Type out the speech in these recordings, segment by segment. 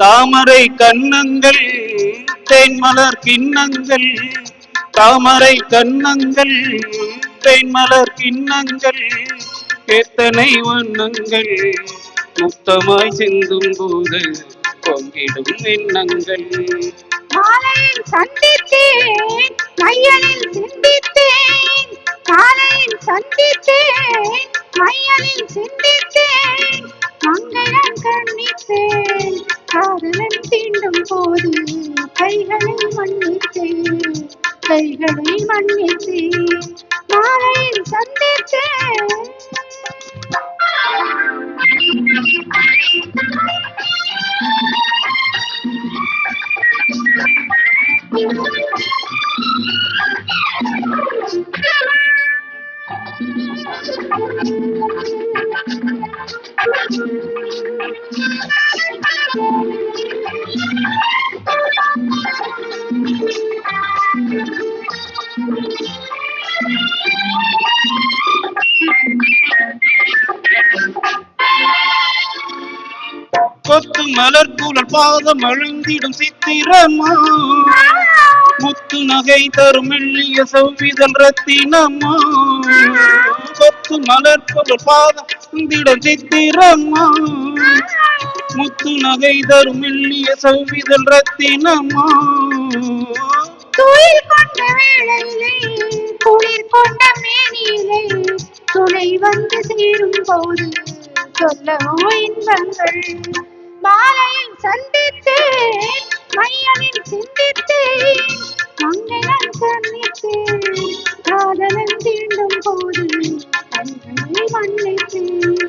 தாமரை கன்னங்கள் தேன்மலர் கிண்ணங்கள், தாமரை கன்னங்கள் தேன்மலர் கிண்ணங்கள், எத்தனை வண்ணங்கள் முத்தமாய் சிந்தும் போது பொங்கிடும் எண்ணங்கள். மாலையில் சந்தித்தேன், மையலில் சிந்தித்தேன், காலையில் சந்தித்தேன், மையலில் சிந்தித்தேன், மங்களம் கண்ணித்தேன், காதலன் தீண்டும் போது கைகளை மன்னித்தேன், கைகளை மன்னித்தேன், மாலையில் சந்தித்தேன். கொத்து மலர் குழல் பாதம் அழுந்திடும் சித்திரமா, முத்து நகை தரும் மெல்லிய செவ்விதழ் ரத்தினமா. கொத்து மலர் குழல் பாதம் அழுந்திடும் சித்திரமா, முத்து நகை தரும் மெல்லிய செவ்விதழ் ரத்தினமா. துயில் கொண்ட வேளையிலே, குளிர் கொண்ட மேனியிலே, துணை வந்து சேரும் போது சொல்லவோ இன்பங்கள். மாலையில் சந்தித்தேன், மையலில் சிந்தித்தேன், மங்களம் கண்ணித்தேன், காதலன் தீண்டும் போது கைகளை மன்னித்தேன்.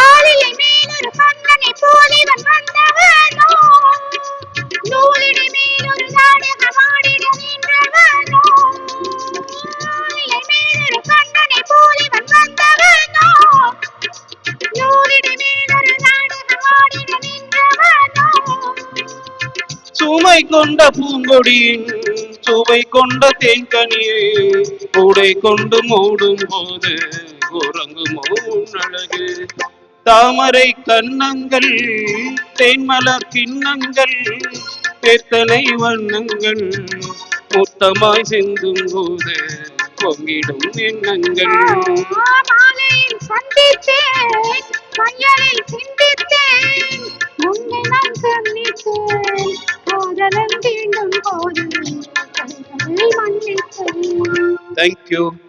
ஆளிலை மேலொரு கண்ணனை போல் இவன் வந்தவனோ, நூலிடை மேலொரு நாடகமாடிட நின்றவனோ. ஆளிலை மேலொரு கண்ணனை போல் இவன் வந்தவனோ, நூலிடை மேலொரு நாடகமாடிட நின்றவனோ. சுமை கொண்ட பூங்கொடியின் சுவை கொண்ட தேன்கனியை கூடை கொண்டு மூடும் போது உறங்குமோ அழகு. தாமரை கன்னங்கள் தேன்மலர் கிண்ணங்கள், எத்தனை வண்ணங்கள் மொத்தமாய் சிந்தும் போது பொங்கிடும் எண்ணங்கள். மாலையில் சந்தித்தேன், மையலில் சிந்தித்தேன், மங்களம் கண்ணித்தேன், காதலன் தீண்டும் போது கைகளை மன்னித்தேன். Thank you.